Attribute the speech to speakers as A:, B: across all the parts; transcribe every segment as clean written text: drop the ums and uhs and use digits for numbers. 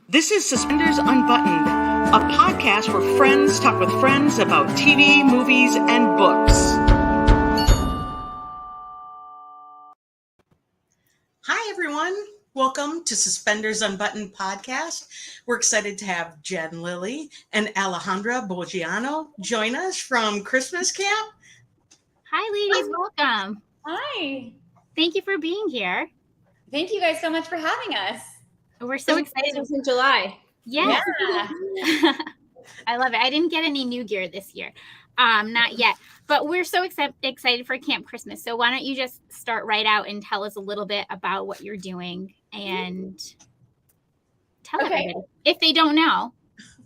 A: This is Suspenders Unbuttoned, a podcast where friends talk with friends about TV, movies, and books. Hi, everyone. Welcome to Suspenders Unbuttoned podcast. We're excited to have Jen Lilley and Alejandra Boggiano join us from Christmas camp.
B: Hi, ladies. Welcome.
C: Hi.
B: Thank you for being here.
C: Thank you guys so much for having us.
B: We're so excited.
D: Christmas in July.
B: Yes.
C: Yeah.
B: I love it. I didn't get any new gear this year. Not yet. But we're so excited for Camp Christmas. So why don't you just start right out and tell us a little bit about what you're doing and tell everybody if they don't know.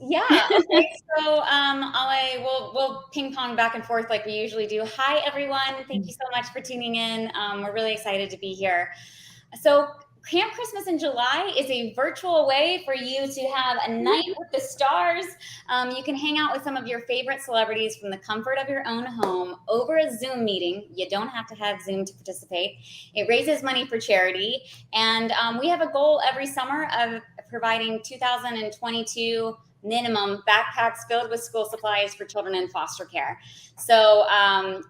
C: Yeah. Okay. So we'll ping pong back and forth like we usually do. Hi, everyone. Thank you so much for tuning in. We're really excited to be here. So Camp Christmas in July is a virtual way for you to have a night with the stars. You can hang out with some of your favorite celebrities from the comfort of your own home over a Zoom meeting. You don't have to have Zoom to participate. It raises money for charity. And we have a goal every summer of providing 2022 minimum backpacks filled with school supplies for children in foster care. So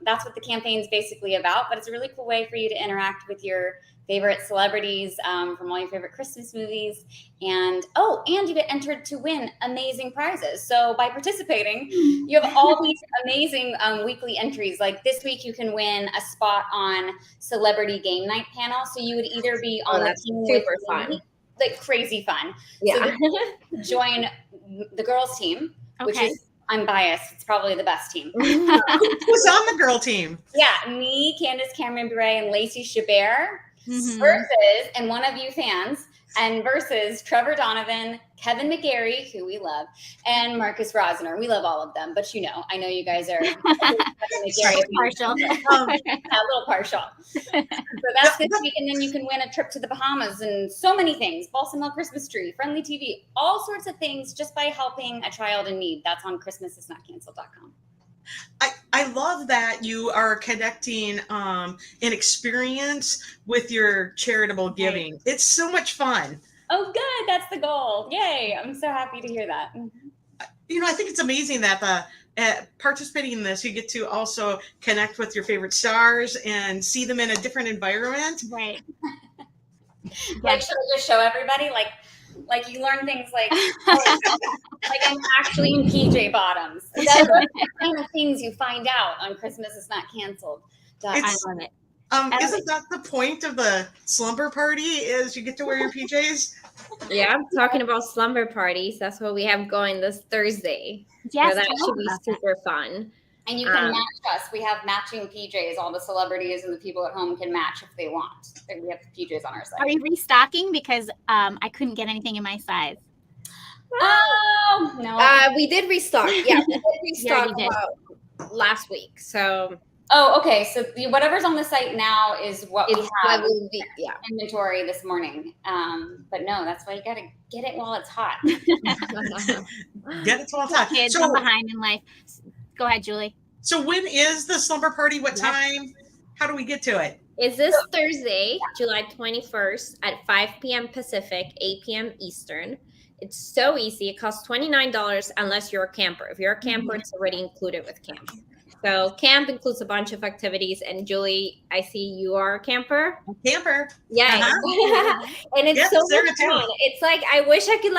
C: that's what the campaign's basically about. But it's a really cool way for you to interact with your favorite celebrities from all your favorite Christmas movies. And you get entered to win amazing prizes. So by participating, you have all these amazing weekly entries. Like this week, you can win a spot on Celebrity Game Night panel. So you would either be on the team
D: super fun.
C: Like crazy fun.
D: Yeah.
C: So join the girls team, which is, I'm biased, it's probably the best team.
A: Who's on the girl team?
C: Yeah, me, Candace Cameron Bure, and Lacey Chabert.
B: Mm-hmm.
C: Versus, and one of you fans, and versus Trevor Donovan, Kevin McGarry, who we love, and Marcus Rosner. We love all of them, but I know you guys are
B: partial.
C: A little partial. So that's this week, and then you can win a trip to the Bahamas and so many things. Balsamell Christmas tree, friendly TV, all sorts of things just by helping a child in need. That's on ChristmasIsNotCanceled.com.
A: I love that you are connecting an experience with your charitable giving. Right. It's so much fun.
C: Oh, good. That's the goal. Yay. I'm so happy to hear that.
A: I think it's amazing that participating in this, you get to also connect with your favorite stars and see them in a different environment.
B: Right.
C: Like, should I just show everybody? Like you learn things like I'm actually in PJ bottoms. That's the kind of things you find out on Christmas Is Not Canceled.
B: I love it.
A: Isn't that the point of the slumber party is you get to wear your PJs?
D: Yeah, I'm talking about slumber parties. That's what we have going this Thursday.
B: Yes,
D: so that should be super fun.
C: And you can match us. We have matching PJs. All the celebrities and the people at home can match if they want. We have PJs on our site.
B: Are you restocking? Because I couldn't get anything in my size.
C: Oh, no.
D: We did restock. Yeah, we did restock last week. So.
C: Oh, okay. So whatever's on the site now is what we have inventory this morning. But no, that's why you got to get it while it's hot.
A: Get it while it's hot.
B: Kids are behind in life. Go ahead, Julie.
A: So when is the slumber party? What time? How do we get to it?
D: It's this Thursday, July 21st at 5 p.m. Pacific, 8 p.m. Eastern. It's so easy. It costs $29 unless you're a camper. If you're a camper, it's already included with camp. So camp includes a bunch of activities. And Julie, I see you are a camper.
A: Camper.
D: Yeah. And it's so much fun. It's like, I wish I could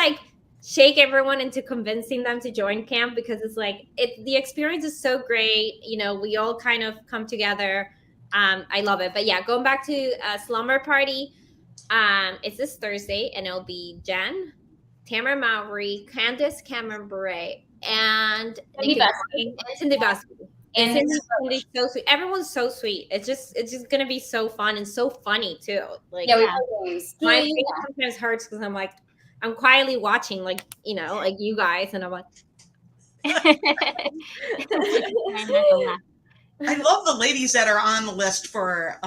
D: shake everyone into convincing them to join camp because it's the experience is so great. We all kind of come together. I love it. But yeah, going back to slumber party, it's this Thursday and it'll be Jen, Tamara Mowry, Candace Cameron Bure, and Cindy Busby. And it's so sweet. Everyone's so sweet. It's just gonna be so fun and so funny too. My face sometimes hurts because I'm quietly watching, you guys, and I'm like.
A: I love the ladies that are on the list for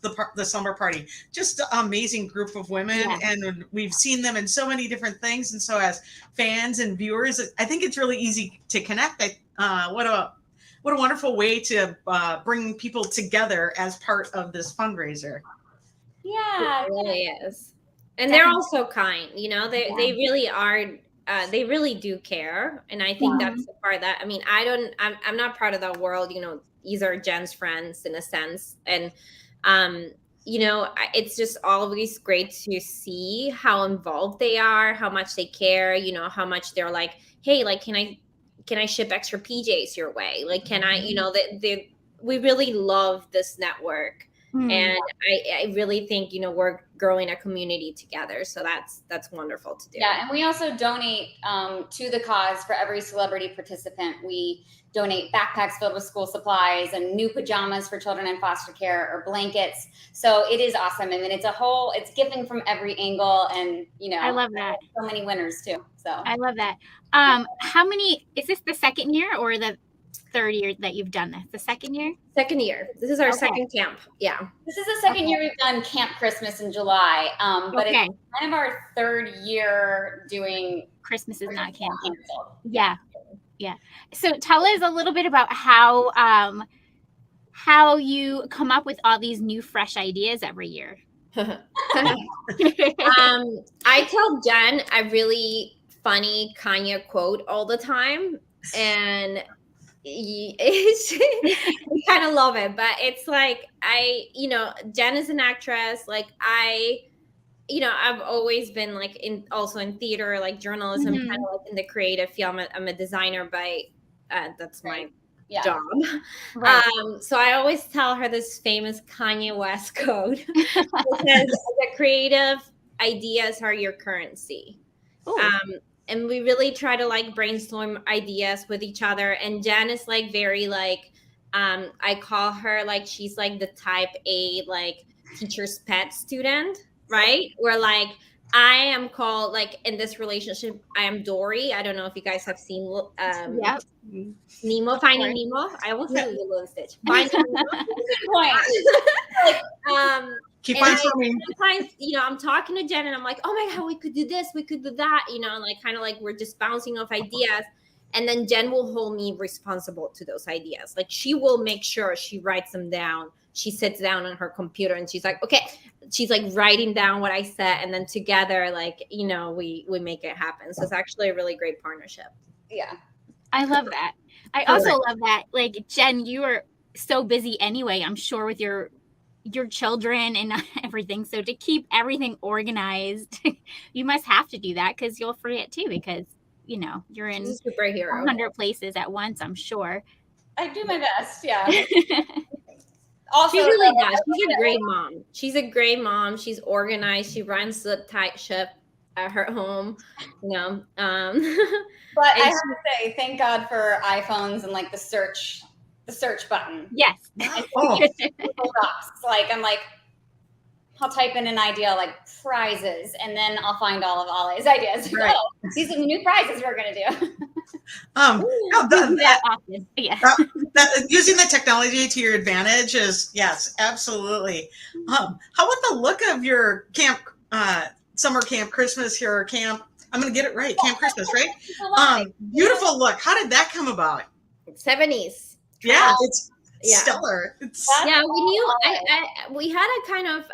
A: the slumber party. Just an amazing group of women, and we've seen them in so many different things. And so, as fans and viewers, I think it's really easy to connect. What a wonderful way to bring people together as part of this fundraiser.
C: Yeah,
D: it really is. And they're also kind, you know, they really are. They really do care. And I think that's the part that, I mean, I'm not part of that world, you know, these are Jen's friends in a sense. And, you know, it's just always great to see how involved they are, how much they care, you know, how much they're like, hey, like, can I ship extra PJs your way? Like, can I, you know, we really love this network. And I really think, you know, we're growing a community together. So that's wonderful to do.
C: Yeah. And we also donate to the cause for every celebrity participant. We donate backpacks filled with school supplies and new pajamas for children in foster care or blankets. So it is awesome. And then it's giving from every angle. And, you know,
B: I love that.
C: So many winners too. So
B: I love that. Is this the second year or the third year that you've done this? The second year?
D: Second year. This is our second camp. Yeah.
C: This is the second year we've done Camp Christmas in July. But it's kind of our third year doing
B: Christmas is not camp. Yeah. Yeah. So tell us a little bit about how you come up with all these new fresh ideas every year.
D: I tell Jen a really funny Kanye quote all the time, and we kind of love it. But it's like, you know, Jen is an actress. Like you know, I've always been like also in theater, like journalism, kind of like in the creative field. I'm a designer by that's my job. Right. So I always tell her this famous Kanye West quote that says, the creative ideas are your currency. And we really try to like brainstorm ideas with each other. And Jen is like very like, I call her like, she's like the type A, like teacher's pet student, right? Where like, I am called like in this relationship, I am Dory. I don't know if you guys have seen Nemo, Finding Nemo. I almost said Lilo and Stitch. Finding Nemo. Good point. Keep on swimming. Sometimes, you know, I'm talking to Jen and I'm like, oh my God, we could do this, we could do that, you know, like kind of like we're just bouncing off ideas. And then Jen will hold me responsible to those ideas. Like she will make sure she writes them down. She sits down on her computer and she's like, okay, she's like writing down what I said. And then together, like, you know, we make it happen. So it's actually a really great partnership.
C: Yeah.
B: I love that. I also love that. Like, Jen, you are so busy anyway, I'm sure, with your children and everything. So to keep everything organized, you must have to do that because you'll forget too, because, you know, you're in 100 places at once, I'm sure.
C: I do my best. Yeah.
D: Also, she really does. She's a great mom. She's a great mom. She's organized. She runs the tight ship at her home, you know. But
C: I have to say, thank God for iPhones and like the search button.
B: Yes.
C: Like I'm like, I'll type in an idea like prizes, and then I'll find all of Ollie's ideas. Right. Oh, these are the new prizes we're gonna do.
A: Using the technology to your advantage is, yes, absolutely. How about the look of your camp, summer camp, Christmas here, camp? I'm going to get it right. Camp Christmas, right? Beautiful look. How did that come about?
D: 70s.
A: Yeah, it's stellar.
D: We knew. We had a kind of.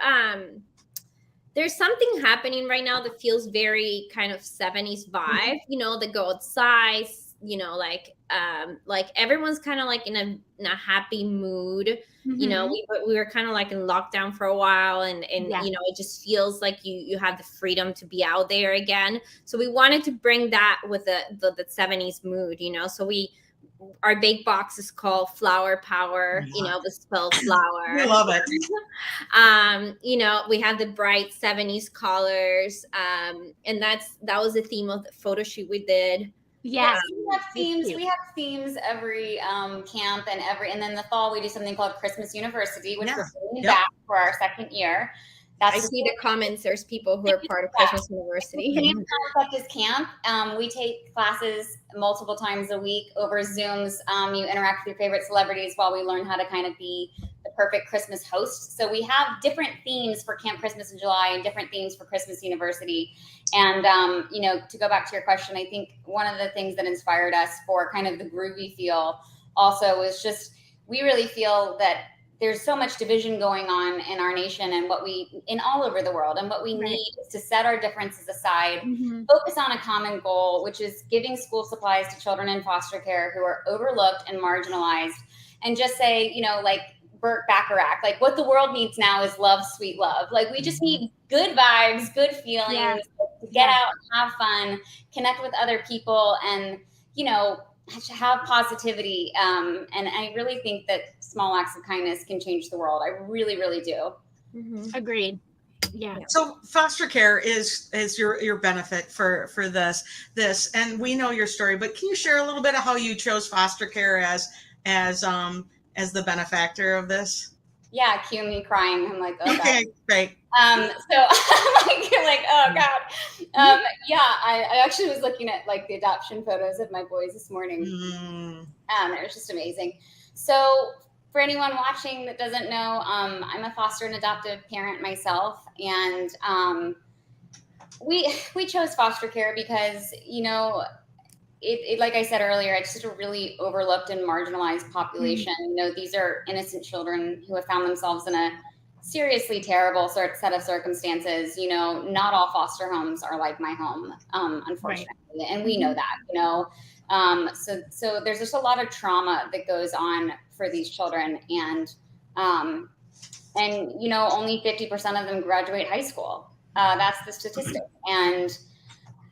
D: There's something happening right now that feels very kind of 70s vibe. You know, the go outside. You know, like everyone's kind of like in a happy mood. You know, we were kind of like in lockdown for a while, and you know, it just feels like you have the freedom to be out there again. So we wanted to bring that with the 70s mood. You know, so our bake box is called Flower Power. You know, we spell flower.
A: I love it.
D: You know, we have the bright 70s colors, and that was the theme of the photo shoot we did.
B: Yeah,
C: we have themes. We have themes every camp, and then the fall we do something called Christmas University, which we're bringing back for our second year.
D: I see the comments. There's people who are part of Christmas University.
C: The same concept as camp. We take classes multiple times a week over Zooms. You interact with your favorite celebrities while we learn how to kind of be the perfect Christmas host. So we have different themes for Camp Christmas in July and different themes for Christmas University. And, you know, to go back to your question, I think one of the things that inspired us for kind of the groovy feel also was just, we really feel that there's so much division going on in our nation and in all over the world. And what we need is to set our differences aside, focus on a common goal, which is giving school supplies to children in foster care who are overlooked and marginalized, and just say, like Burt Bacharach, like what the world needs now is love, sweet love. Like we just need good vibes, good feelings, to get out, have fun, connect with other people, and, have positivity. And I really think that small acts of kindness can change the world. I really, really do.
B: Agreed. Yeah.
A: So foster care is your benefit for this, and we know your story, but can you share a little bit of how you chose foster care as the benefactor of this?
C: Yeah, cue me crying. I'm like, oh God.
A: Okay, great.
C: So I'm like, oh God. I actually was looking at like the adoption photos of my boys this morning. It was just amazing. So for anyone watching that doesn't know, I'm a foster and adoptive parent myself. And we chose foster care because, it like I said earlier, it's just a really overlooked and marginalized population. These are innocent children who have found themselves in a seriously terrible set of circumstances. Not all foster homes are like my home, unfortunately, and we know that. So there's just a lot of trauma that goes on for these children, and only 50% of them graduate high school. That's the statistic, and.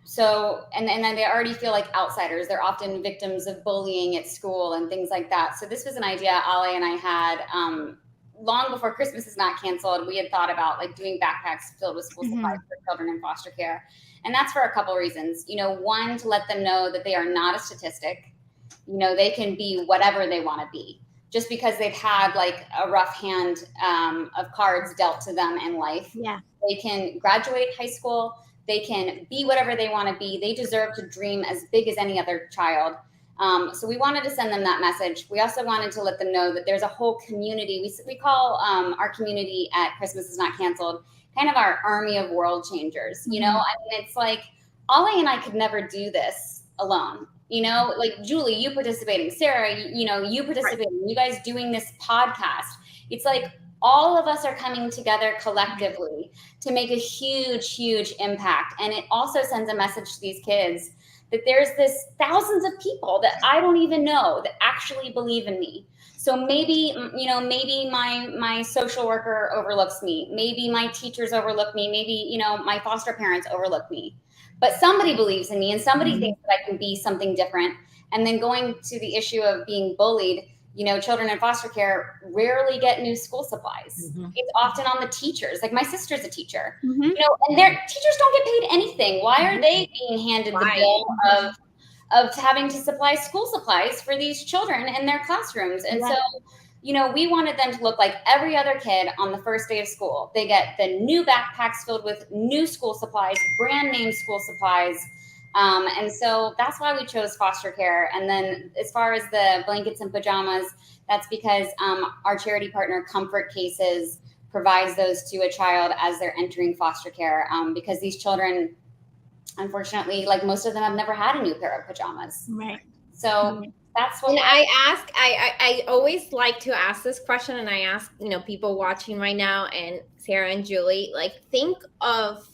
C: So, and then they already feel like outsiders. They're often victims of bullying at school and things like that. So this was an idea Ali and I had long before Christmas Is Not Canceled. We had thought about like doing backpacks filled with school supplies for children in foster care. And that's for a couple of reasons. One, to let them know that they are not a statistic. They can be whatever they want to be. Just because they've had like a rough hand of cards dealt to them in life. Yeah. They can graduate high school. They can be whatever they want to be. They deserve to dream as big as any other child. So we wanted to send them that message. We also wanted to let them know that there's a whole community. We call our community at Christmas Is Not Canceled kind of our army of world changers. It's like Ollie and I could never do this alone. Like Julie, you participating, Sarah, you participating, you guys doing this podcast. It's like all of us are coming together collectively to make a huge, huge impact. And it also sends a message to these kids that there's this thousands of people that I don't even know that actually believe in me. So maybe my social worker overlooks me. Maybe my teachers overlook me. Maybe, my foster parents overlook me. But somebody believes in me and somebody thinks that I can be something different. And then going to the issue of being bullied, children in foster care rarely get new school supplies. It's often on the teachers. Like my sister's a teacher, and their teachers don't get paid anything. Why are they being handed the bill of having to supply school supplies for these children in their classrooms? And so, we wanted them to look like every other kid on the first day of school. They get the new backpacks filled with new school supplies, brand name school supplies. And so that's why we chose foster care. And then as far as the blankets and pajamas, that's because our charity partner Comfort Cases provides those to a child as they're entering foster care, because these children, unfortunately, like most of them have never had a new pair of pajamas. Right. So that's what.
D: And I always like to ask this question, and I ask, people watching right now and Sarah and Julie, like think of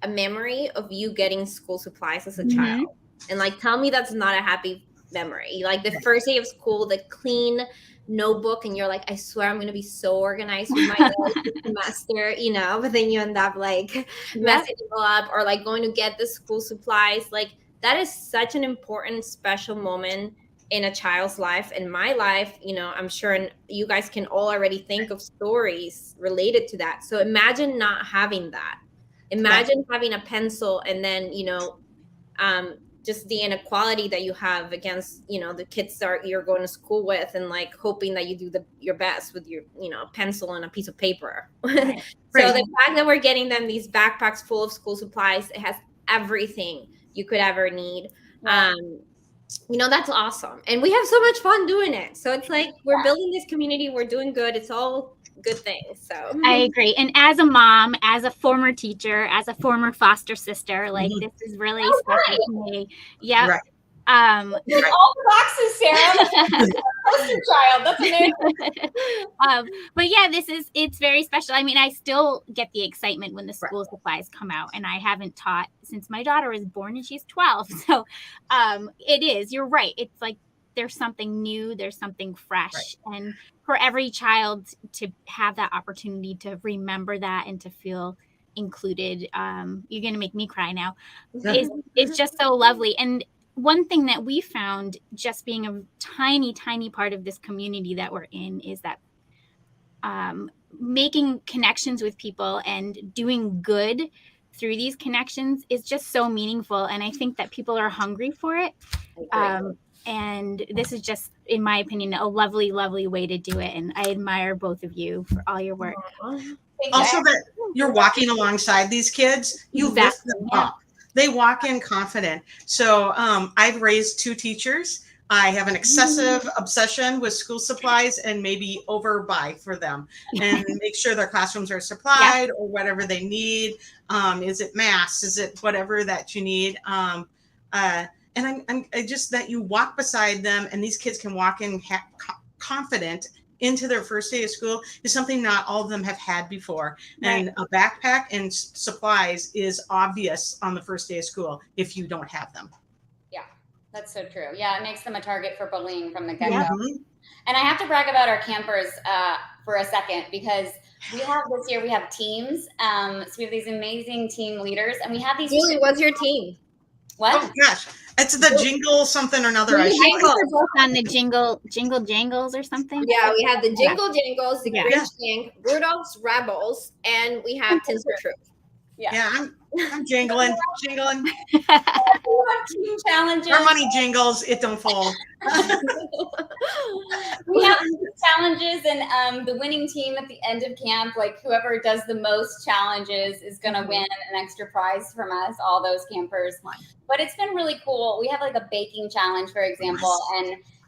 D: a memory of you getting school supplies as a child, and like tell me that's not a happy memory. Like the first day of school, the clean notebook, and you're like, I swear I'm going to be so organized with my semester, but then you end up like messing it up, or like going to get the school supplies. Like that is such an important, special moment in a child's life. In my life, I'm sure you guys can all already think of stories related to that. So imagine not having that. Imagine having a pencil and then, just the inequality that you have against, the kids that you're going to school with, and like hoping that you do your best with your, pencil and a piece of paper. Right. So the fact that we're getting them these backpacks full of school supplies, it has everything you could ever need. That's awesome. And we have so much fun doing it. So it's like we're building this community. We're doing good. It's all good things. So
B: I agree. And as a mom, as a former teacher, as a former foster sister, like this is really special to me. Yeah. Right.
C: All the boxes, Sarah. Poster child. That's amazing.
B: But yeah, it's very special. I mean, I still get the excitement when the school supplies come out, and I haven't taught since my daughter was born and she's 12. So it is, you're right. It's like there's something new, there's something fresh. And for every child to have that opportunity to remember that and to feel included, you're going to make me cry now. It's just so lovely. And one thing that we found just being a tiny, tiny part of this community that we're in is that making connections with people and doing good through these connections is just so meaningful. And I think that people are hungry for it. And this is just, in my opinion, a lovely, lovely way to do it. And I admire both of you for all your work.
A: Also, that you're walking alongside these kids, you lift them up. They walk in confident. So I've raised 2 teachers. I have an excessive obsession with school supplies and maybe overbuy for them and make sure their classrooms are supplied or whatever they need. Is it masks? Is it whatever that you need? And I just that you walk beside them and these kids can walk in confident into their first day of school is something not all of them have had before. And a backpack and supplies is obvious on the first day of school if you don't have them.
C: Yeah, that's so true. Yeah, it makes them a target for bullying from the get-go. And I have to brag about our campers for a second because we have this year, we have teams. So we have these amazing team leaders and we have these.
D: Julie, what's your team?
C: What?
A: Oh gosh, it's the jingle something or another.
B: I think we're both on the jingle jangles or something.
D: Yeah, we have the jingle jangles, the Grinch Gang, Rudolph's Rebels, and we have Tinsel Troop.
A: Yeah, I'm jingling.
C: Team challenges.
A: Our money jingles, it don't fall.
C: We have challenges, and the winning team at the end of camp, like whoever does the most challenges is going to win an extra prize from us, all those campers. But it's been really cool. We have like a baking challenge, for example,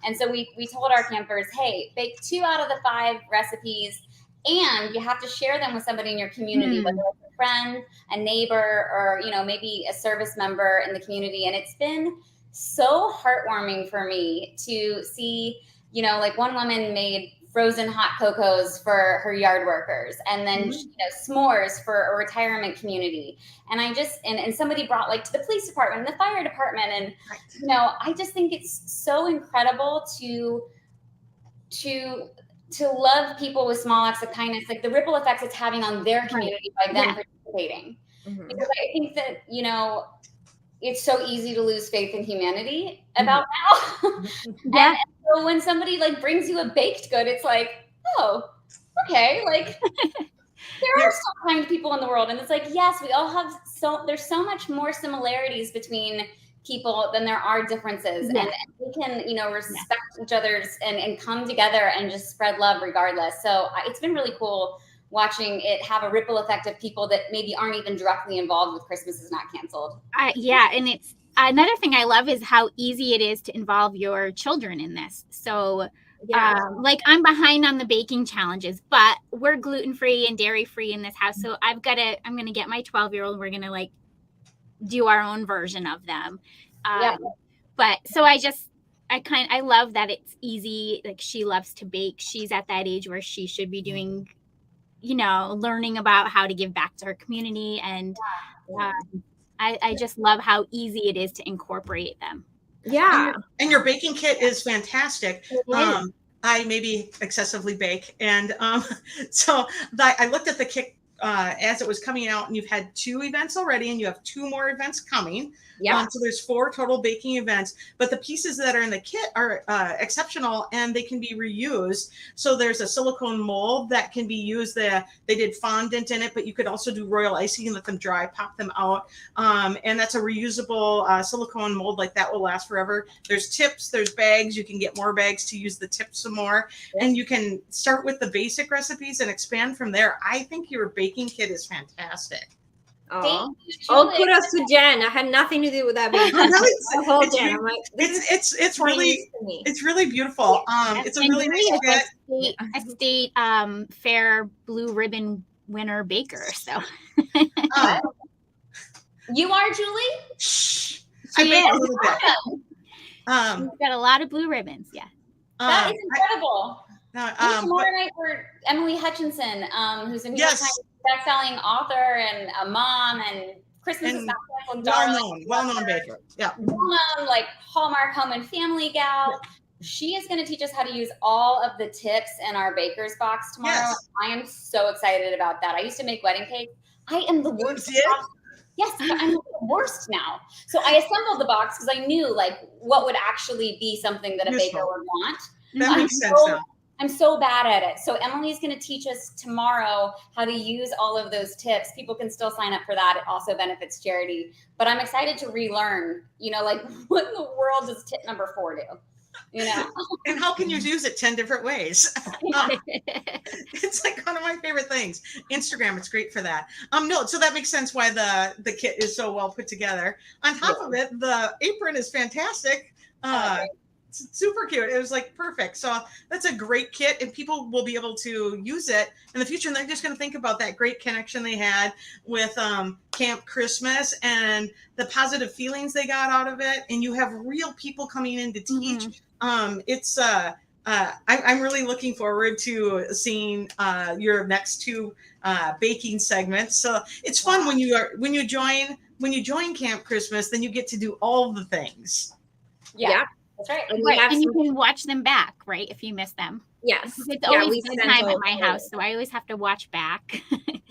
C: and so we told our campers, hey, bake 2 out of the 5 recipes, and you have to share them with somebody in your community, whether it's a friend, a neighbor, or maybe a service member in the community. And it's been so heartwarming for me to see, like one woman made frozen hot cocos for her yard workers, and then s'mores for a retirement community. And I just and somebody brought like to the police department and the fire department, and I just think it's so incredible to love people with small acts of kindness, like the ripple effects it's having on their community by them participating. Because I think that, it's so easy to lose faith in humanity about now. And so when somebody like brings you a baked good, it's like, oh, okay. Like there are so kind people in the world. And it's like, yes, we all have there's so much more similarities between people than there are differences, and we can respect each other's and come together and just spread love regardless. So it's been really cool watching it have a ripple effect of people that maybe aren't even directly involved with Christmas is Not Canceled.
B: And it's another thing I love is how easy it is to involve your children in this. So like I'm behind on the baking challenges, but we're gluten-free and dairy-free in this house. So I'm going to get my 12-year-old, we're going to like do our own version of them. But so I love that it's easy. Like she loves to bake. She's at that age where she should be doing, learning about how to give back to her community. And I just love how easy it is to incorporate them.
D: Yeah.
A: And your baking kit is fantastic. I maybe excessively bake. And so I looked at the kit as it was coming out, and you've had 2 events already, and you have 2 more events coming. So there's 4 total baking events, but the pieces that are in the kit are exceptional, and they can be reused. So there's a silicone mold that can be used. They did fondant in it, but you could also do royal icing and let them dry, pop them out. And that's a reusable silicone mold, like that will last forever. There's tips, there's bags. You can get more bags to use the tips some more. And you can start with the basic recipes and expand from there. I think your baking kit is fantastic.
D: Oh, kudos to Jen. I had nothing to do with that.
A: It's really beautiful. It's a really nice kit.
B: A state fair blue ribbon winner baker. So
C: you are, Julie?
A: I bake a little bit.
B: We've got a lot of blue ribbons. Yeah.
C: That is incredible. Tomorrow night for Emily Hutchinson, who's a New York Times bestselling author and a mom, and Christmas is not canceled.
A: Well-known baker. Yeah.
C: Well-known, like Hallmark home and family gal. She is going to teach us how to use all of the tips in our baker's box tomorrow. Yes. I am so excited about that. I used to make wedding cakes. I am the worst. Yes, but I'm the worst now. So I assembled the box because I knew like what would actually be something that a baker would want.
A: That makes sense now.
C: I'm so bad at it. So Emily's going to teach us tomorrow how to use all of those tips. People can still sign up for that. It also benefits charity. But I'm excited to relearn, like what in the world does tip number 4 do?
A: And how can you use it 10 different ways? It's like one of my favorite things. Instagram, it's great for that. So that makes sense why the kit is so well put together. On top of it, the apron is fantastic. It's super cute. It was like perfect. So that's a great kit, and people will be able to use it in the future. And they're just going to think about that great connection they had with Camp Christmas and the positive feelings they got out of it. And you have real people coming in to teach. I'm really looking forward to seeing your next 2 baking segments. So it's fun when you join Camp Christmas, then you get to do all the things.
C: Yeah. That's right.
B: And you can watch them back, right? If you miss them.
D: Yes.
B: It's always good time at my house, so I always have to watch back.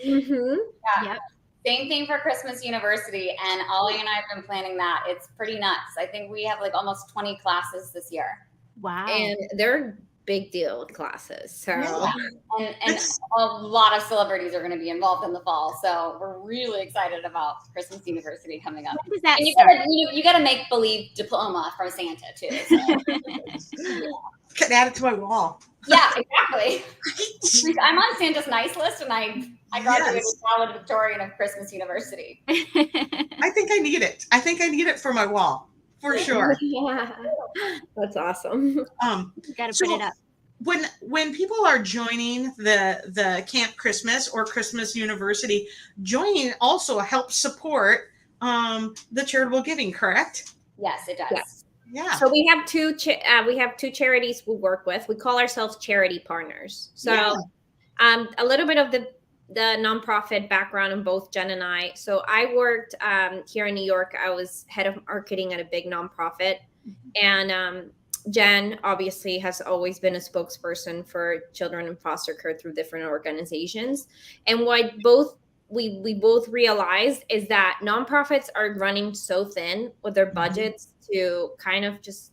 C: Yep. Same thing for Christmas University, and Ollie and I have been planning that. It's pretty nuts. I think we have like almost 20 classes this year.
B: Wow.
D: And they're big deal classes. So
C: and a lot of celebrities are going to be involved in the fall. So we're really excited about Christmas University coming up.
B: When does that
C: and you got to make believe diploma from Santa too. So.
A: Can add it to my wall.
C: Yeah, exactly. I'm on Santa's nice list, and I graduated valedictorian of Christmas University.
A: I think I need it. I think I need it for my wall. For sure.
D: Yeah. That's awesome.
B: You got to put it up.
A: When people are joining the Camp Christmas or Christmas University, joining also helps support the charitable giving, correct?
C: Yes, it does.
D: Yes.
A: Yeah.
D: So we have two charities we work with. We call ourselves charity partners. So a little bit of the nonprofit background in both Jen and I. So I worked here in New York. I was head of marketing at a big nonprofit. And Jen obviously has always been a spokesperson for children in foster care through different organizations. And what we both realized is that nonprofits are running so thin with their budgets to kind of just,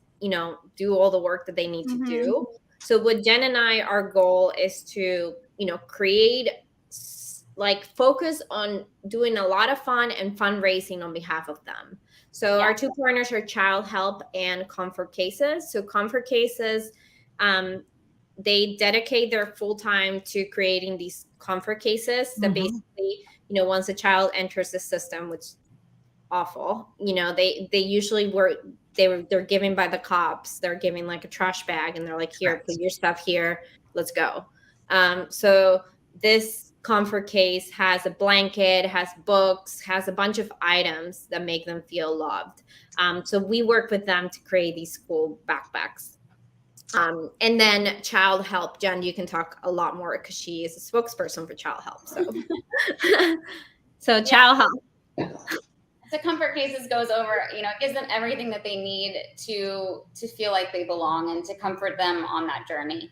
D: do all the work that they need to do. So what Jen and I, our goal is to, create focus on doing a lot of fun and fundraising on behalf of them. So our 2 partners are Child Help and Comfort Cases. So Comfort Cases, they dedicate their full time to creating these comfort cases that basically, once a child enters the system, which is awful, they usually they're given by the cops. They're giving like a trash bag, and they're like, here, put your stuff here. Let's go. So this comfort case has a blanket, has books, has a bunch of items that make them feel loved. So we work with them to create these cool backpacks. And then Child Help, Jen, you can talk a lot more because she is a spokesperson for Child Help. So Child Help.
C: So Comfort Cases goes over, it gives them everything that they need to feel like they belong and to comfort them on that journey.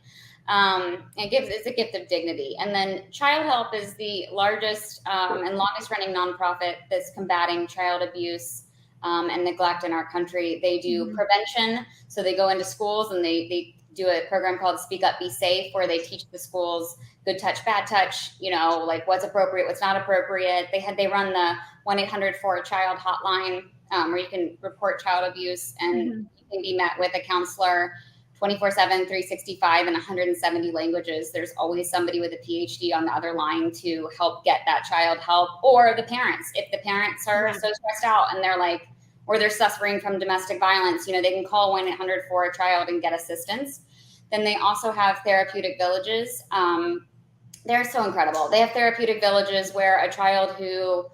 C: It's a gift of dignity. And then Child Help is the largest and longest running nonprofit that's combating child abuse and neglect in our country. They do prevention. So they go into schools and they do a program called Speak Up, Be Safe, where they teach the schools good touch, bad touch, like what's appropriate, what's not appropriate. They run the 1-800-4-CHILD hotline where you can report child abuse and you can be met with a counselor 24/7, 365 in 170 languages. There's always somebody with a PhD on the other line to help get that child help, or the parents. If the parents are so stressed out and they're like, or they're suffering from domestic violence, they can call 1-800-4-CHILD and get assistance. Then they also have Therapeutic Villages. They're so incredible. They have Therapeutic Villages where a child who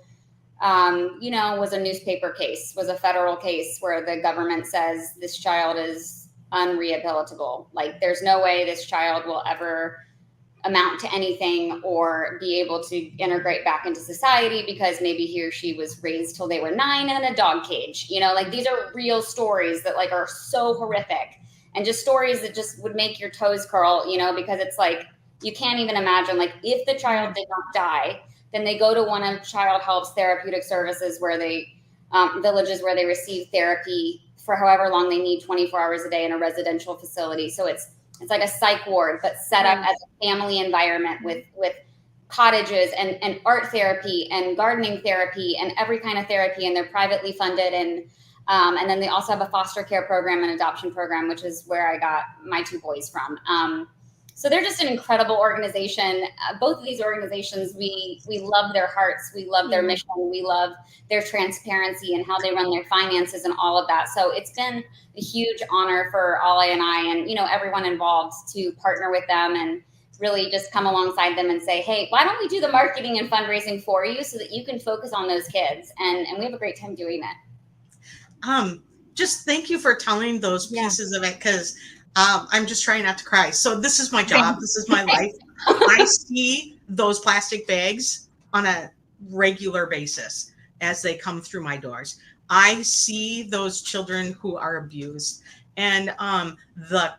C: was a newspaper case, was a federal case where the government says this child is unrehabilitable. Like, there's no way this child will ever amount to anything or be able to integrate back into society because maybe he or she was raised till they were 9 in a dog cage. Like, these are real stories that like are so horrific, and just stories that just would make your toes curl, because it's like, you can't even imagine, like, if the child did not die, then they go to one of Child Help's therapeutic services where villages where they receive therapy for however long they need, 24 hours a day in a residential facility. So it's like a psych ward, but set up as a family environment with cottages and art therapy and gardening therapy and every kind of therapy. And they're privately funded. And then they also have a foster care program and adoption program, which is where I got my 2 boys from. So they're just an incredible organization. Both of these organizations, we love their hearts. We love their mission. We love their transparency and how they run their finances and all of that. So it's been a huge honor for Ollie and I and, everyone involved to partner with them and really just come alongside them and say, hey, why don't we do the marketing and fundraising for you so that you can focus on those kids? And we have a great time doing it.
A: Just thank you for telling those pieces of it, because I'm just trying not to cry. So this is my job. This is my life. I see those plastic bags on a regular basis as they come through my doors. I see those children who are abused, and the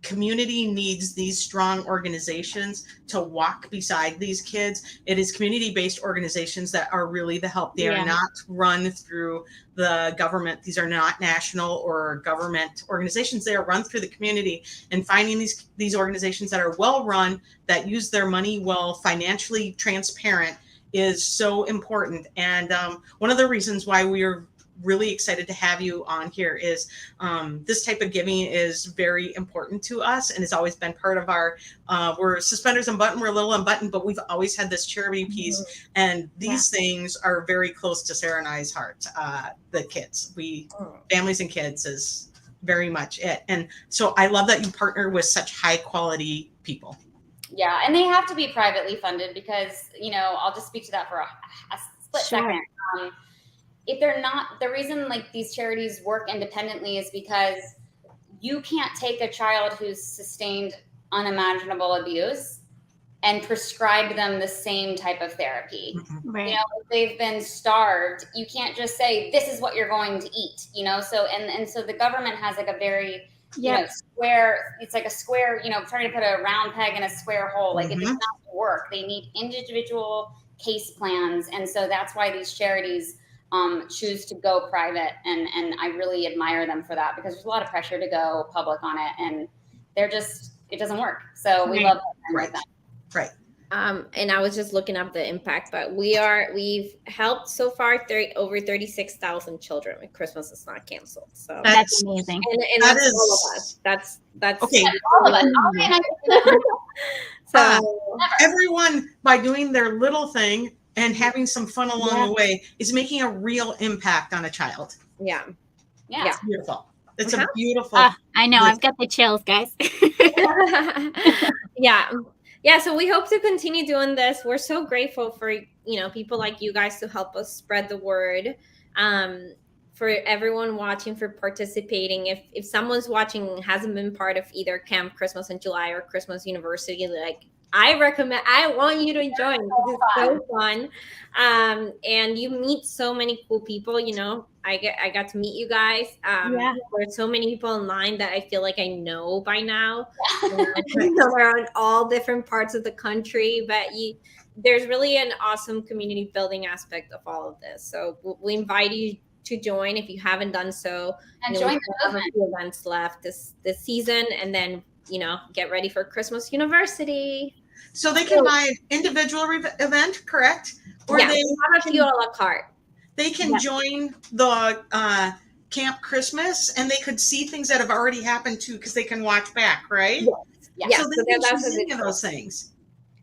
A: community needs these strong organizations to walk beside these kids. It is community-based organizations that are really the help. They are not run through the government. These are not national or government organizations. They are run through the community, and finding these organizations that are well run, that use their money well, financially transparent, is so important. And one of the reasons why we are really excited to have you on here is this type of giving is very important to us, and it's always been part of our we're suspenders unbuttoned, we're a little unbuttoned, but we've always had this charity piece, and these things are very close to Sarah and I's heart. The kids, families and kids is very much it. And so I love that you partner with such high quality people.
C: Yeah, and they have to be privately funded because, I'll just speak to that for a split second. If they're not, the reason like these charities work independently is because you can't take a child who's sustained unimaginable abuse and prescribe them the same type of therapy.
B: Right.
C: If they've been starved, you can't just say, this is what you're going to eat, so, and so the government has like a very, square, it's like a square, trying to put a round peg in a square hole. Like it does not work. They need individual case plans. And so that's why these charities choose to go private, and I really admire them for that, because there's a lot of pressure to go public on it, and it doesn't work. So we love that.
A: Right.
D: And I was just looking up the impact, but we've helped so far over 36,000 children when Christmas is not canceled. So
B: that's amazing.
D: And that is all of us. That's
C: okay. All of us.
D: So
A: everyone, by doing their little thing and having some fun along the way, is making a real impact on a child.
C: Yeah.
A: It's beautiful. It's a beautiful.
B: I know. I've got the chills, guys.
D: Yeah. So we hope to continue doing this. We're so grateful for, people like you guys to help us spread the word. For everyone watching, for participating. If someone's watching and hasn't been part of either Camp Christmas in July or Christmas University, I want you to join. It's so fun. And you meet so many cool people, I got to meet you guys. There's so many people online that I feel like I know by now. We're on all different parts of the country, but there's really an awesome community building aspect of all of this. So we invite you to join if you haven't done so.
C: And join
D: the movement. A few events left this season, and then get ready for Christmas University.
A: So they can buy an individual event, correct? Or
D: they have a few a la carte.
A: They can join the Camp Christmas, and they could see things that have already happened too, because they can watch back, right?
D: Yes.
A: So they can choose any of those things.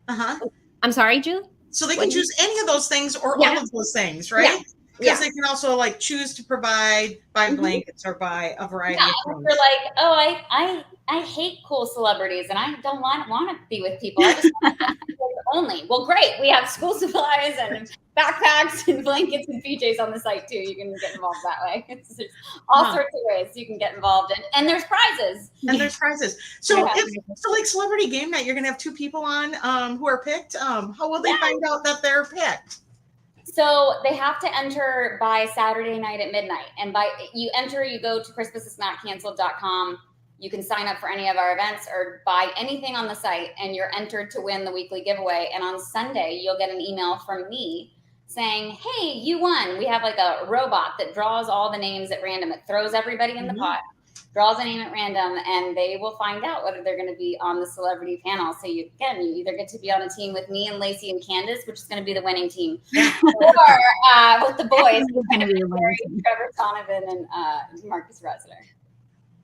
D: I'm sorry, Julie?
A: So they can choose any of those things or all of those things, right? Because they can also like choose to buy blankets or buy a variety of things.
C: You're like, oh, I hate cool celebrities and I don't want to be with people. I just want to be only. Well, great. We have school supplies and backpacks and blankets and PJs on the site too. You can get involved that way. There's all sorts of ways you can get involved in. And there's prizes.
A: So like Celebrity Game Night, you're going to have 2 people on who are picked. How will they find out that they're picked?
C: So they have to enter by Saturday night at midnight. And you go to christmasisnotcanceled.com. You can sign up for any of our events or buy anything on the site, and you're entered to win the weekly giveaway. And on Sunday, you'll get an email from me saying, hey, you won. We have like a robot that draws all the names at random. It throws everybody in the pot, draws a name at random, and they will find out whether they're going to be on the celebrity panel. So you either get to be on a team with me and Lacey and Candace, which is going to be the winning team, or with the boys, Trevor Donovan and Marcus Ressler.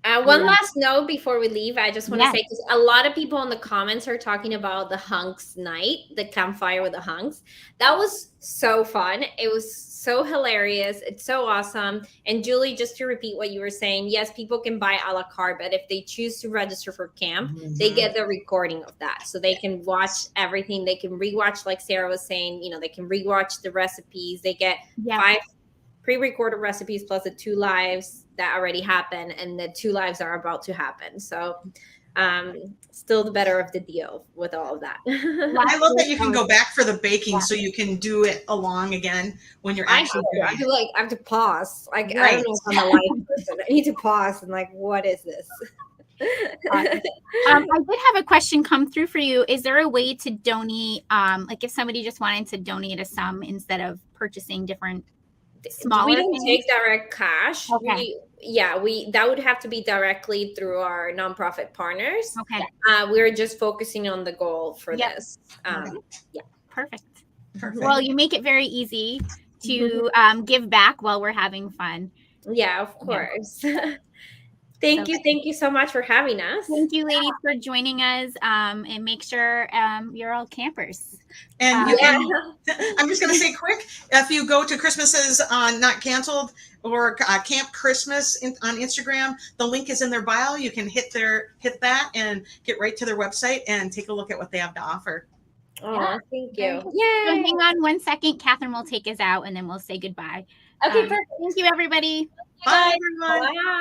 D: One last note before we leave, I just want to say, because a lot of people in the comments are talking about the hunks night, the campfire with the hunks. That was so fun. It was so hilarious. It's so awesome. And Julie, just to repeat what you were saying, yes, people can buy a la carte, but if they choose to register for camp, they get the recording of that. So they can watch everything. They can rewatch, like Sarah was saying, they can rewatch the recipes. They get 5 pre-recorded recipes plus the 2 lives that already happened, and the 2 lives are about to happen. So still the better of the deal with all of that.
A: I love that you can go back for the baking, so you can do it along again when you're actually doing it.
D: I have to pause. I don't know if I'm a live person. I need to pause and what is this?
B: I did have a question come through for you. Is there a way to donate, like if somebody just wanted to donate a sum instead of purchasing different smaller
D: we don't
B: things?
D: take direct cash.
B: Okay.
D: That would have to be directly through our nonprofit partners.
B: Okay.
D: We're just focusing on the goal for this.
B: Perfect. Well, you make it very easy to give back while we're having fun.
D: Yeah, of course. Thank you so much for having us.
B: Thank you, ladies, for joining us. And make sure you're all campers.
A: And I'm just going to say quick, if you go to Christmases on Not Canceled or Camp Christmas on Instagram, the link is in their bio. You can hit that and get right to their website and take a look at what they have to offer.
D: Oh, thank you.
B: Yay. So hang on 1 second. Catherine will take us out and then we'll say goodbye.
C: Okay, perfect.
B: Thank you, everybody.
A: Bye, everyone.
D: Bye.